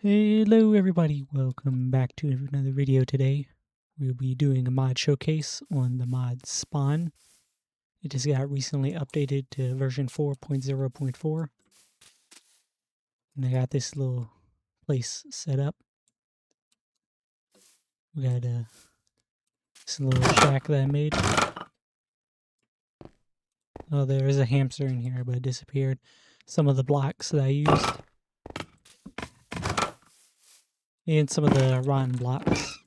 Hello everybody, welcome back to another video today. We'll be doing a mod showcase on the mod Spawn. It just got recently updated to version 4.0.4. And I got this little place set up. We got this little shack that I made. Oh, there is a hamster in here, but it disappeared. Some of the blocks that I used. And some of the rotten blocks.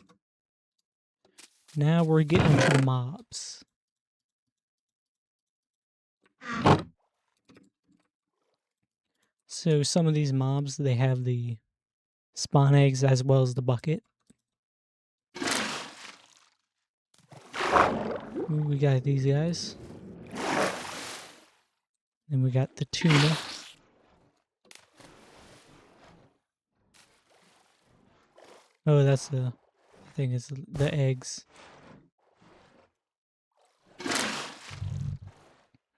Now we're getting to the mobs. So some of these mobs, they have the spawn eggs as well as the bucket. Ooh, we got these guys. Then we got the tuna. Oh, that's the thing, is the eggs.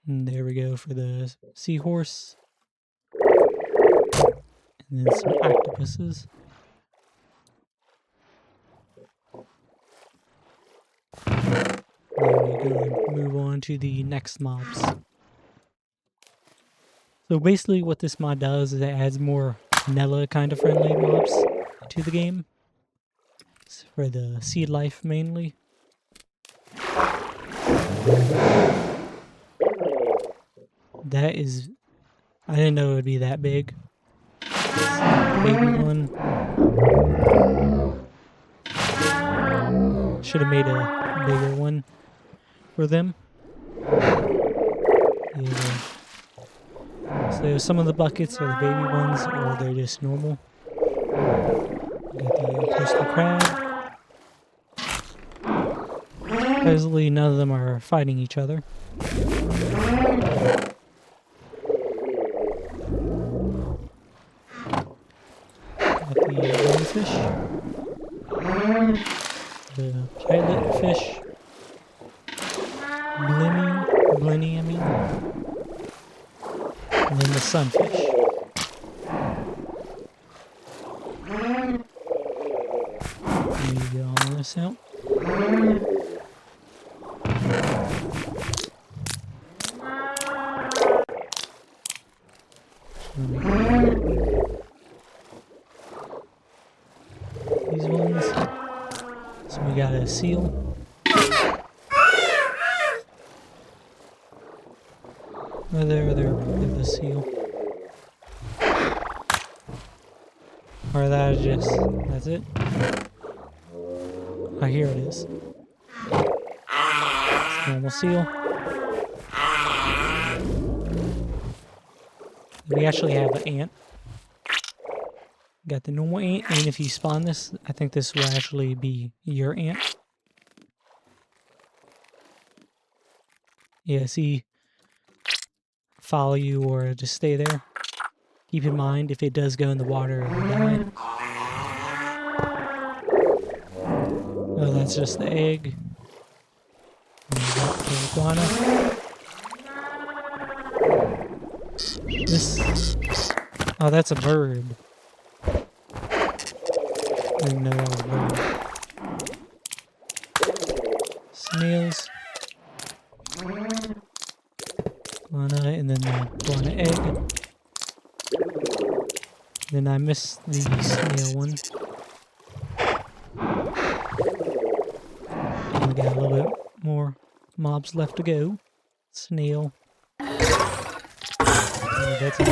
And there we go for the seahorse. And then some octopuses. Then we go and move on to the next mobs. So basically what this mod does is it adds more vanilla kind of friendly mobs to the game. It's for the sea life mainly. That is, I didn't know it would be that big. Baby one. Should have made a bigger one for them. Yeah. So some of the buckets are the baby ones, or they're just normal. Got the coastal crab. Supposedly none of them are fighting each other. Got the jellyfish. The pilot fish. Blenny, I mean. And then the sunfish. Let me get all this out. These ones. So we got a seal. Oh, they're the seal. Or that's it. Oh, here it is. It's normal seal. We actually have an ant. Got the normal ant, and if you spawn this, I think this will actually be your ant. Yeah, see, follow you or just stay there. Keep in mind, if it does go in the water, it will die. Oh, that's just the egg. And we got the iguana. This... Oh, that's a bird. I didn't know that was a bird. Snails. Iguana, and then the iguana egg. Then I missed the snail one. And we got a little bit more mobs left to go. Snail. That's a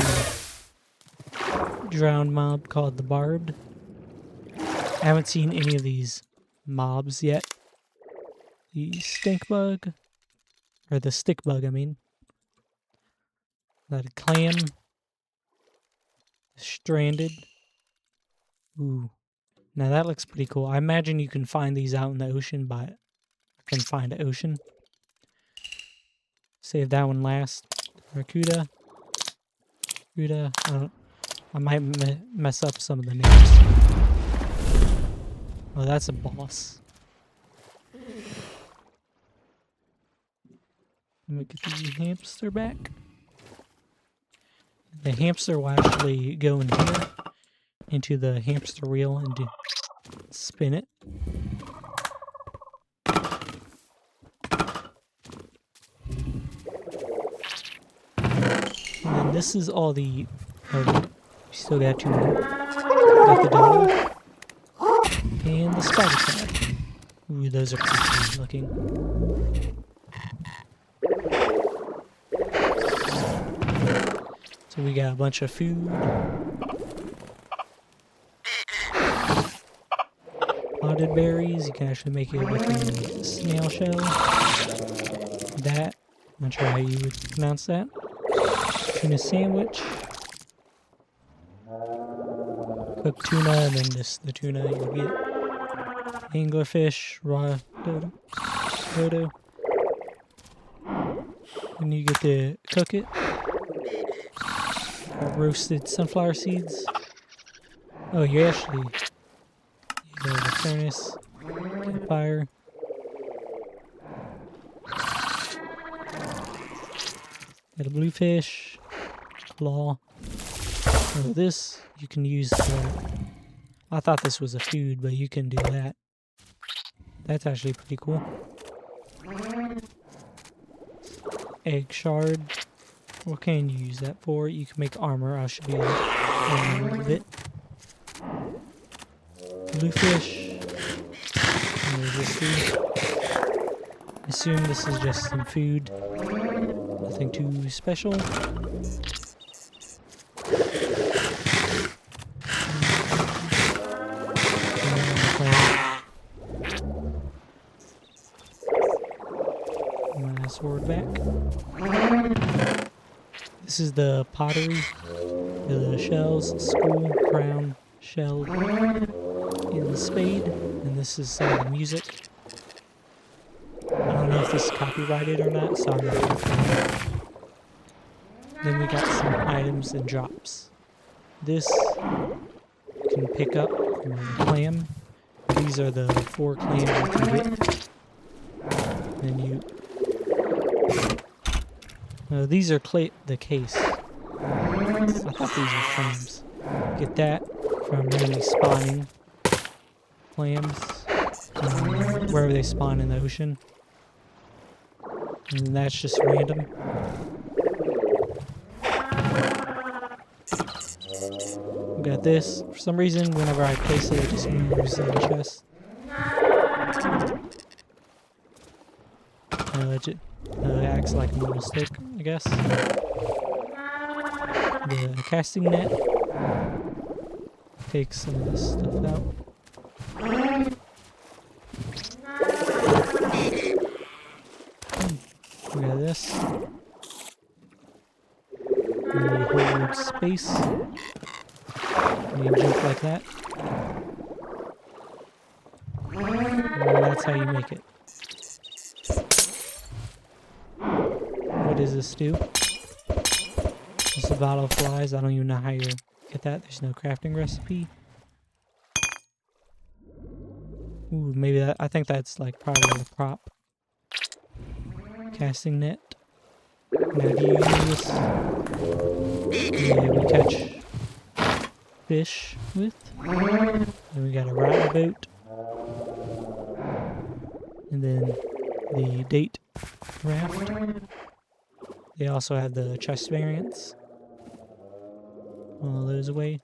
drowned mob called the barbed. I haven't seen any of these mobs yet. The stink bug. Or the stick bug, I mean. That clam. Stranded. Ooh. Now that looks pretty cool. I imagine you can find these out in the ocean, but I can find an ocean. Save that one last. Barracuda. I might mess up some of the names. Oh, that's a boss. Let me get the hamster back. The hamster will actually go in here, into the hamster wheel and spin it. And then this is all the... Oh, we still got 2 more. Got the dog. And the spider crab. Ooh, those are pretty cool looking. So we got a bunch of food. Potted berries. You can actually make it with a snail shell. That. I'm not sure how you would pronounce that. Tuna sandwich. Cooked tuna, and then the tuna you get. Anglerfish, raw dodo. And you get to cook it. Roasted sunflower seeds. Oh, you actually... You go to the furnace. Campfire. Got a bluefish. Claw. Oh, this you can use for... I thought this was a food, but you can do that. That's actually pretty cool. Egg shard. What can you use that for? You can make armor. I'll show you that in a little bit. Bluefish. This food. I assume this is just some food. Nothing too special. My sword back. This is the pottery. The shells, school, crown, shell, and the spade. And this is some of the music. I don't know if this is copyrighted or not, so I'm not going to. Then we got some items and drops. This you can pick up from the clam. These are the 4 clams you can get. Then you... these are the case. I thought these were clams. Get that from randomly spawning clams. Wherever they spawn in the ocean. And that's just random. We got this. For some reason, whenever I place it, it just moves in the chest. It acts like a normal stick, I guess. The casting net takes some of this stuff out. We got this. And we hold space. And you jump like that. And that's how you make it. What does this do? Just a bottle of flies. I don't even know how you get that. There's no crafting recipe. Ooh, maybe that. I think that's like probably a prop. Casting net. Now do you use this? Yeah, we catch fish with. Then we got a rattler boat. And then the date raft. They also have the chest variants. All those away.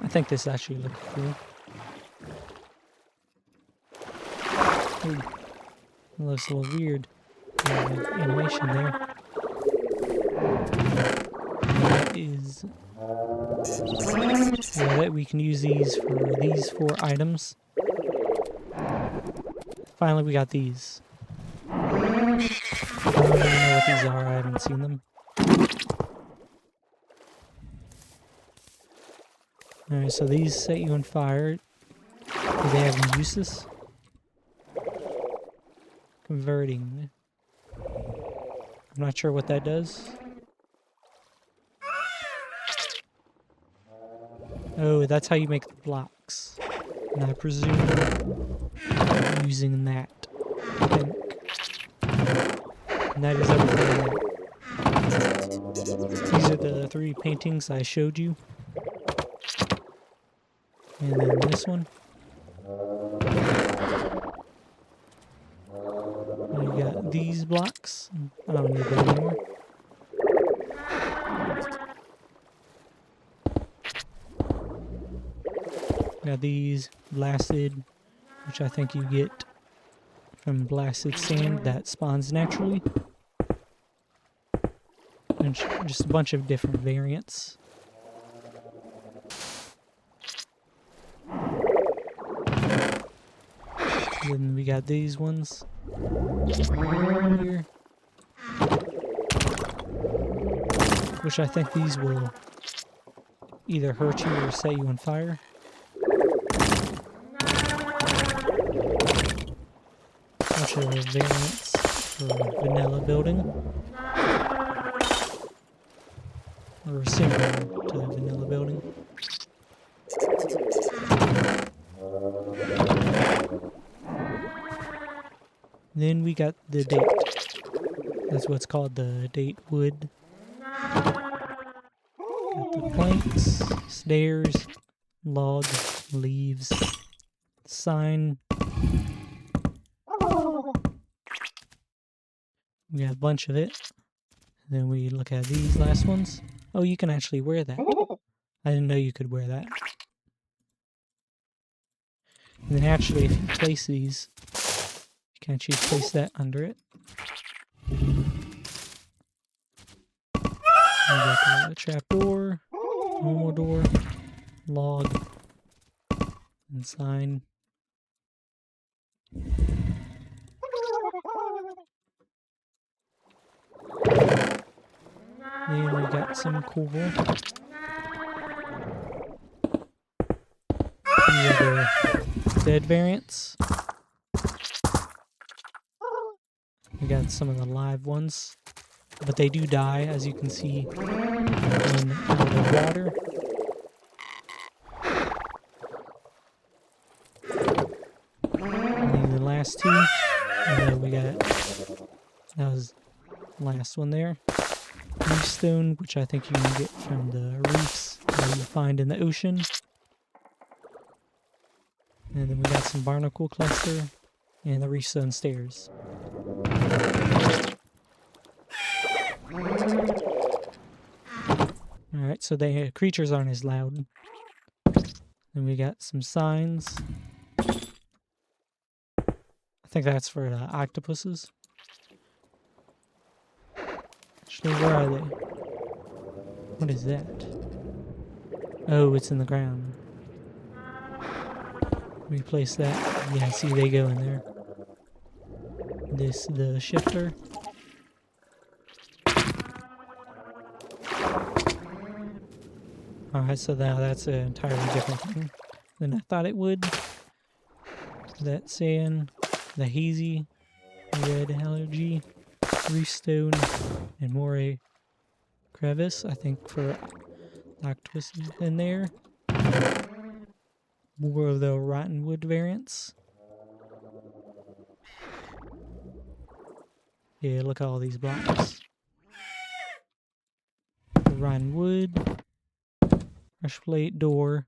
I think this actually looks cool. Ooh, it looks a little weird. Animation there. That is... Yeah, that we can use these for these 4 items. Finally, we got these. I don't really know what these are. I haven't seen them. Alright, so these set you on fire. Do they have any uses? Converting. I'm not sure what that does. Oh, that's how you make the blocks. And I presume using that. I think. And that is everything. These are the 3 paintings I showed you. And then this one. And you got these blocks. I don't need that anymore. Got these blasted, which I think you get from blasted sand that spawns naturally. And just a bunch of different variants. Then we got these ones here, which I think these will either hurt you or set you on fire. Bunch of variants for vanilla building, or similar to vanilla building. Then we got the date. That's what's called the date wood. Got the planks, stairs, log, leaves, sign. We have a bunch of it. Then we look at these last ones. Oh, you can actually wear that. I didn't know you could wear that. And then actually, if you place these, you can actually place that under it. We got the trapdoor, normal door, log, and sign. Then we got some cool. These are the dead variants. We got some of the live ones, but they do die, as you can see, in out of the water. And then the last two, and then we got, that was the last one there. Reef stone, which I think you can get from the reefs that you find in the ocean. And then we got some barnacle cluster and the reef stone stairs. Alright, so the creatures aren't as loud. Then we got some signs. I think that's for the octopuses. Actually, where are they? What is that? Oh, it's in the ground. Replace that. Yeah, see, they go in there. This, the shifter. Alright, so now that's an entirely different thing than I thought it would. That sand, the hazy, red allergy, reef stone, and more crevice, I think, for octopus in there. More of the rotten wood variants. Yeah, look at all these blocks. The rotten wood, brush plate, door,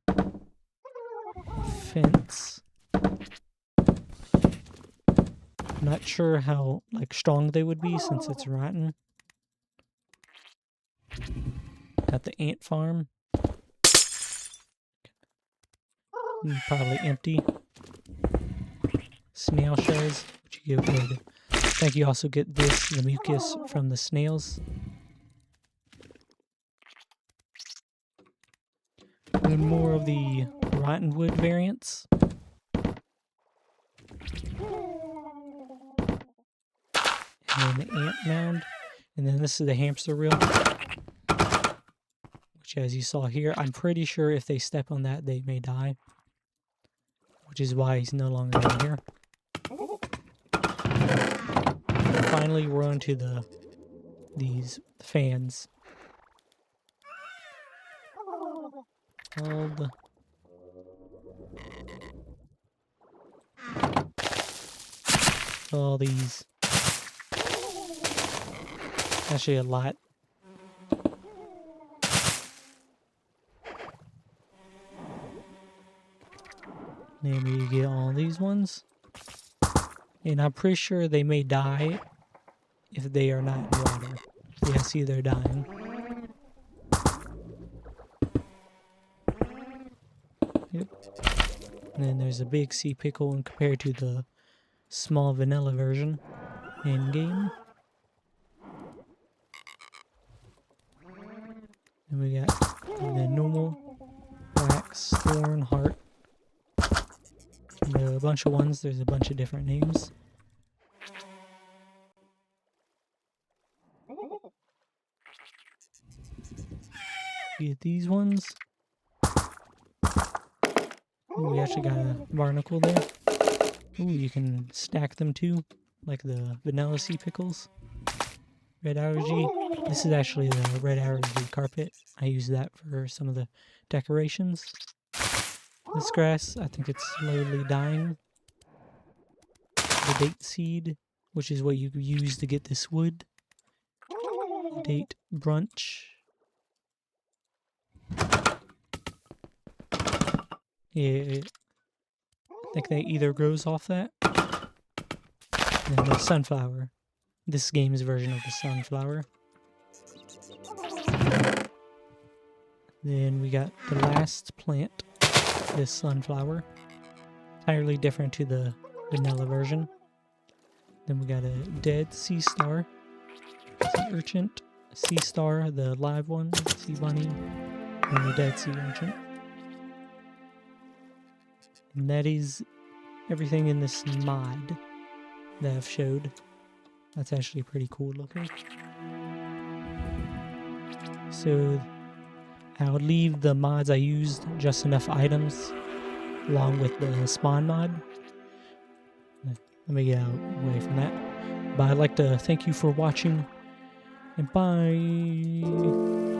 fence. Not sure how strong they would be since it's rotten. Got the ant farm. Probably empty. Snail shells, which you get good. I think you also get this, the mucus from the snails. And more of the rotten wood variants. And then the ant mound. And then this is the hamster wheel. Which, as you saw here, I'm pretty sure if they step on that, they may die. Which is why he's no longer in here. And finally, we're on to these fans. All these. Actually, a lot. Then we get all these ones. And I'm pretty sure they may die if they are not in water. Yeah, see, they're dying. Yep. And then there's a big sea pickle and compared to the small vanilla version in game. And we got the normal, wax, thorn, heart. And a bunch of ones, there's a bunch of different names. Get these ones. Ooh, we actually got a barnacle there. Ooh, you can stack them too, like the vanilla sea pickles. Red algae. This is actually the red algae carpet. I use that for some of the decorations. This grass, I think it's slowly dying. The date seed, which is what you use to get this wood. Date brunch. Yeah, I think that either grows off that. And the sunflower. This game's version of the sunflower. Then we got the last plant, this sunflower. Entirely different to the vanilla version. Then we got a dead sea star, sea urchin, sea star, the live one, sea bunny, and the dead sea urchin. And that is everything in this mod that I've showed. That's actually pretty cool looking. So I'll leave the mods I used, just enough items, along with the spawn mod. Let me get away from that. But I'd like to thank you for watching, and bye!